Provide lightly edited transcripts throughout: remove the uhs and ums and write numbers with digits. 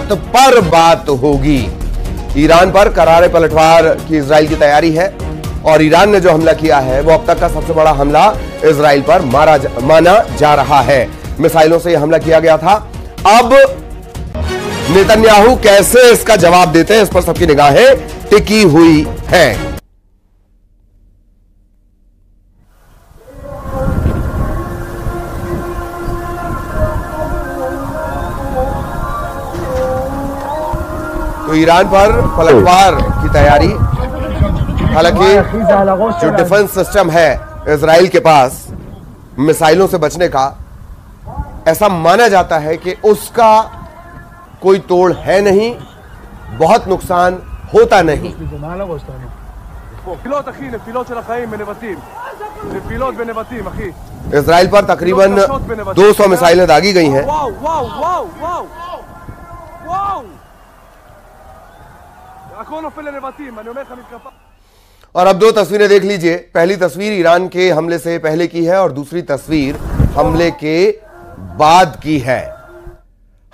शर्त पर बात होगी। ईरान पर करारे पलटवार की इजराइल की तैयारी है और ईरान ने जो हमला किया है वो अब तक का सबसे बड़ा हमला इजराइल पर माना जा रहा है। मिसाइलों से यह हमला किया गया था। अब नेतन्याहू कैसे इसका जवाब देते हैं, इस पर सबकी निगाहें टिकी हुई हैं। तो ईरान पर पलटवार की तैयारी, हालांकि जो डिफेंस सिस्टम है इजराइल के पास मिसाइलों से बचने का, ऐसा माना जाता है कि उसका कोई तोड़ है नहीं, बहुत नुकसान होता नहीं। इजराइल पर तकरीबन 200 मिसाइलें दागी गई हैं। और अब दो तस्वीरें देख लीजिए। पहली तस्वीर ईरान के हमले से पहले की है और दूसरी तस्वीर हमले के बाद की है।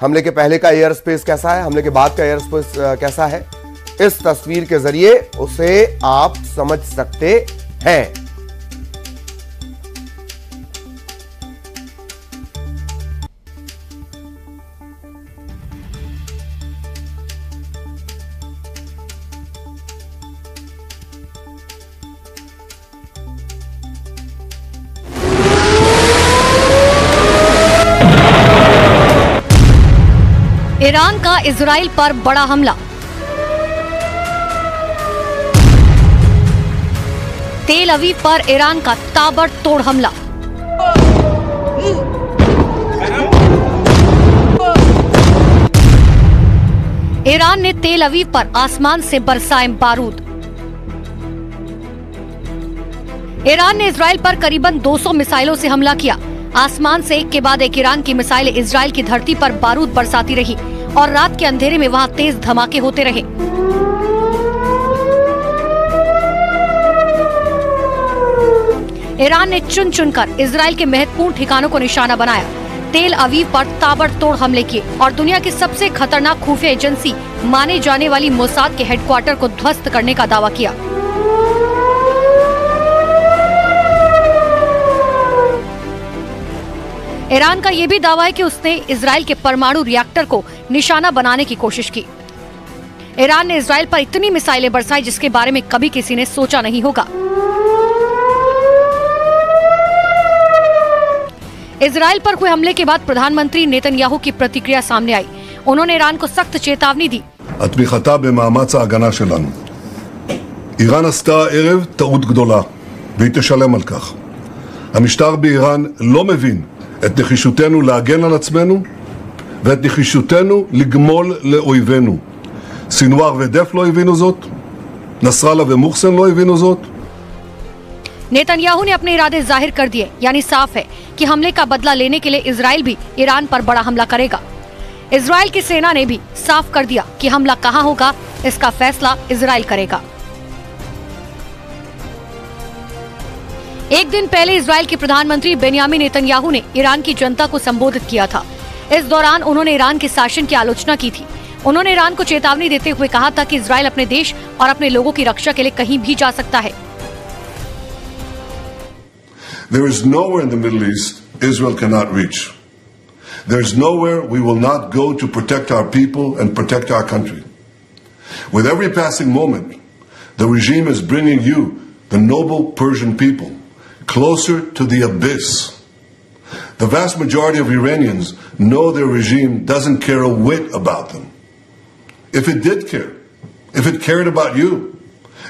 हमले के पहले का एयर स्पेस कैसा है, हमले के बाद का एयर स्पेस कैसा है, इस तस्वीर के जरिए उसे आप समझ सकते हैं। ईरान का इजराइल पर बड़ा हमला। तेल अवीव पर ईरान का ताबड़तोड़ हमला। ईरान ने तेल अवीव पर आसमान से बरसाए बारूद। ईरान ने इजराइल पर करीबन 200 मिसाइलों से हमला किया। आसमान से एक के बाद एक ईरान की मिसाइलें इजराइल की धरती पर बारूद बरसाती रही और रात के अंधेरे में वहां तेज धमाके होते रहे। ईरान ने चुन चुनकर इजराइल के महत्वपूर्ण ठिकानों को निशाना बनाया। तेल अवीव पर ताबड़तोड़ हमले किए और दुनिया की सबसे खतरनाक खुफिया एजेंसी माने जाने वाली मोसाद के हेडक्वार्टर को ध्वस्त करने का दावा किया। ईरान का यह भी दावा है कि उसने इजराइल के परमाणु रिएक्टर को निशाना बनाने की कोशिश की। ईरान ने इजराइल पर इतनी मिसाइलें बरसाई जिसके बारे में कभी किसी ने सोचा नहीं होगा। इजराइल पर हुए हमले के बाद प्रधानमंत्री नेतन्याहू की प्रतिक्रिया सामने आई। उन्होंने ईरान को सख्त चेतावनी दी। התמיכתה במאמץ ההגנה שלנו. איראן עשתה הערב טעות גדולה והיא תשלם על כך. המשטר באיראן לא מבין את נחישותנו להגן על עצמנו ואת נחישותנו לגמול לאויבינו. סינואר ודף לא הבינו זאת, נסראללה ומוחסן לא הבינו זאת. नेतन्याहू ने अपने इरादे जाहिर कर दिए, यानी साफ है कि हमले का बदला लेने के लिए इजराइल भी ईरान पर बड़ा हमला करेगा। इजराइल की सेना ने भी साफ कर दिया कि हमला कहां होगा, इसका फैसला इजराइल करेगा। एक दिन पहले इजराइल के प्रधानमंत्री बेन्यामिन नेतन्याहू ने ईरान की जनता को संबोधित किया था। इस दौरान उन्होंने ईरान के शासन की आलोचना की थी। उन्होंने ईरान को चेतावनी देते हुए कहा था कि इजराइल अपने देश और अपने लोगों की रक्षा के लिए कहीं भी जा सकता है। There is nowhere in the Middle East Israel cannot reach. There is nowhere we will not go to protect our people and protect our country. With every passing moment, the regime is bringing you, the noble Persian people, closer to the abyss. The vast majority of Iranians know their regime doesn't care a whit about them. If it did care, if it cared about you,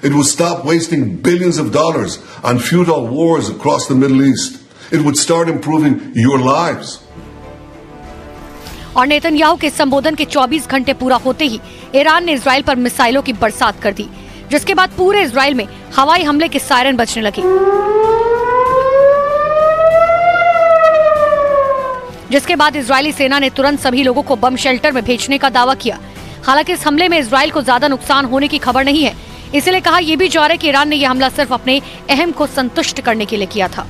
it would stop wasting billions of dollars on futile wars across the Middle East. It would start improving your lives. और Netanyahu के संबोधन के 24 घंटे पूरा होते ही Iran ने Israel पर मिसाइलों की बरसात कर दी, जिसके बाद पूरे इजराइल में हवाई हमले के सायरन बजने लगे। जिसके बाद इजरायली सेना ने तुरंत सभी लोगों को बम शेल्टर में भेजने का दावा किया। हालांकि इस हमले में इजराइल को ज्यादा नुकसान होने की खबर नहीं है, इसलिए कहा यह भी जा रहा है कि ईरान ने यह हमला सिर्फ अपने अहम को संतुष्ट करने के लिए किया था।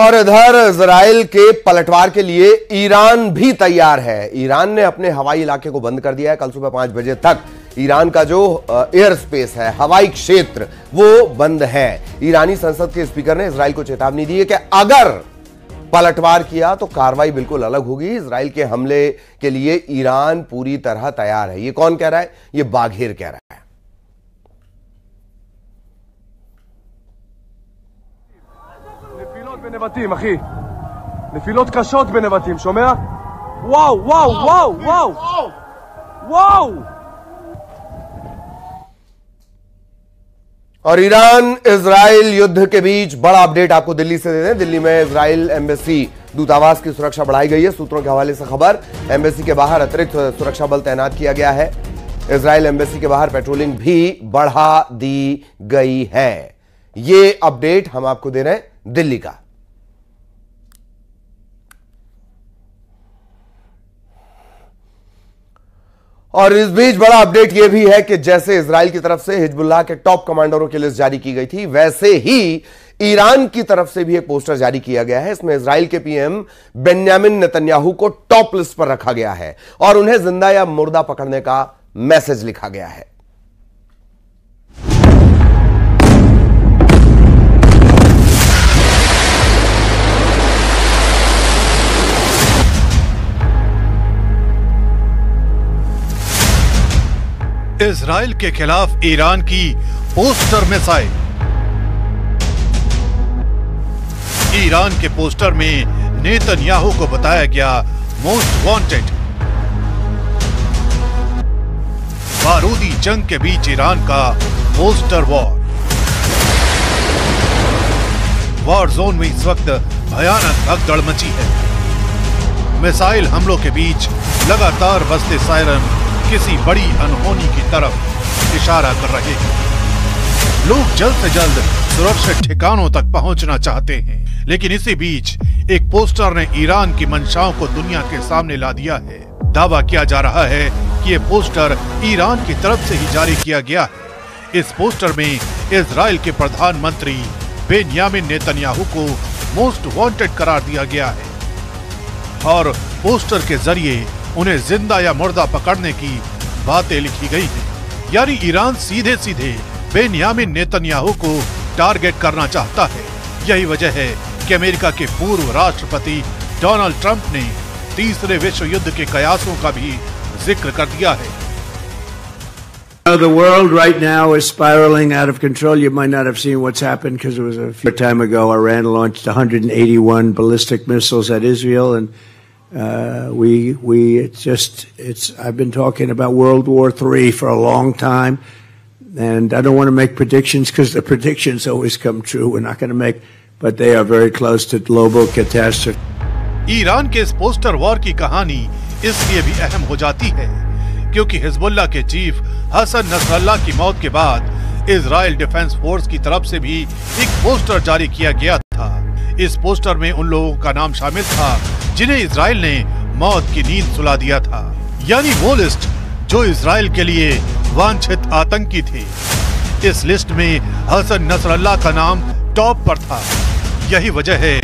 और इधर इजराइल के पलटवार के लिए ईरान भी तैयार है। ईरान ने अपने हवाई इलाके को बंद कर दिया है। कल सुबह 5 बजे तक ईरान का जो एयर स्पेस है, हवाई क्षेत्र, वो बंद है। ईरानी संसद के स्पीकर ने इजराइल को चेतावनी दी है कि अगर पलटवार किया तो कार्रवाई बिल्कुल अलग होगी। इजराइल के हमले के लिए ईरान पूरी तरह तैयार है। ये कौन कह रहा है? ये बाघेर कह रहा है। בנבטים, אחי. נפילות קשות בנבטים, שומע? וואו, וואו, וואו, וואו. וואו. और ईरान इजराइल युद्ध के बीच बड़ा अपडेट आपको दिल्ली से दे दें। दिल्ली में इजराइल एम्बेसी दूतावास की सुरक्षा बढ़ाई गई है। सूत्रों के हवाले से खबर, एम्बेसी के बाहर अतिरिक्त सुरक्षा बल तैनात किया गया है। इजराइल एम्बेसी के बाहर पेट्रोलिंग भी बढ़ा दी गई है। ये अपडेट हम आपको दे रहे हैं दिल्ली का। और इस बीच बड़ा अपडेट यह भी है कि जैसे इजराइल की तरफ से हिजबुल्लाह के टॉप कमांडरों की लिस्ट जारी की गई थी, वैसे ही ईरान की तरफ से भी एक पोस्टर जारी किया गया है। इसमें इजराइल के पीएम बेन्यामिन नेतन्याहू को टॉप लिस्ट पर रखा गया है और उन्हें जिंदा या मुर्दा पकड़ने का मैसेज लिखा गया है। इजराइल के खिलाफ ईरान की पोस्टर मिसाइल। ईरान के पोस्टर में नेतन्याहू को बताया गया मोस्ट वांटेड। बारूदी जंग के बीच ईरान का पोस्टर वॉर जोन में इस वक्त भयानक भगदड़ मची है। मिसाइल हमलों के बीच लगातार बजते सायरन किसी बड़ी अनहोनी की तरफ इशारा कर रहे हैं। लोग जल्द से जल्द सुरक्षित ठिकानों तक पहुंचना चाहते हैं, लेकिन इसी बीच एक पोस्टर ने ईरान की मंशाओं को दुनिया के सामने ला दिया है। दावा किया जा रहा है कि ये पोस्टर ईरान की तरफ से ही जारी किया गया है। इस पोस्टर में इजराइल के प्रधानमंत्री बेन्यामिन नेतन्याहू को मोस्ट वांटेड करार दिया गया है और पोस्टर के जरिए उन्हें जिंदा या मुर्दा पकड़ने की बातें लिखी गई हैं। यानी ईरान सीधे सीधे बेन्यामिन नेतन्याहू को टारगेट करना चाहता है। यही वजह है कि अमेरिका के पूर्व राष्ट्रपति डोनाल्ड ट्रंप ने तीसरे विश्व युद्ध के कयासों का भी जिक्र कर दिया है। The world right now is spiraling out of control. You might not have seen what's happened because it was a few time ago. Iran launched 181 ballistic missiles at Israel, and I've been talking about World War III for a long time, and I don't want to make predictions because the predictions always come true. We're not going to make, but they are very close to global catastrophe. Iran के इस poster war की कहानी इसलिए भी अहम हो जाती है क्योंकि हिजबुल्लाह के चीफ हसन नसरल्लाह की मौत के बाद इजराइल डिफेंस फोर्स की तरफ से भी एक पोस्टर जारी किया गया था। इस पोस्टर में उन लोगों का नाम शामिल था जिन्हें इजराइल ने मौत की नींद सुला दिया था, यानी वो लिस्ट जो इजराइल के लिए वांछित आतंकी थे। इस लिस्ट में हसन नसरल्लाह का नाम टॉप पर था। यही वजह है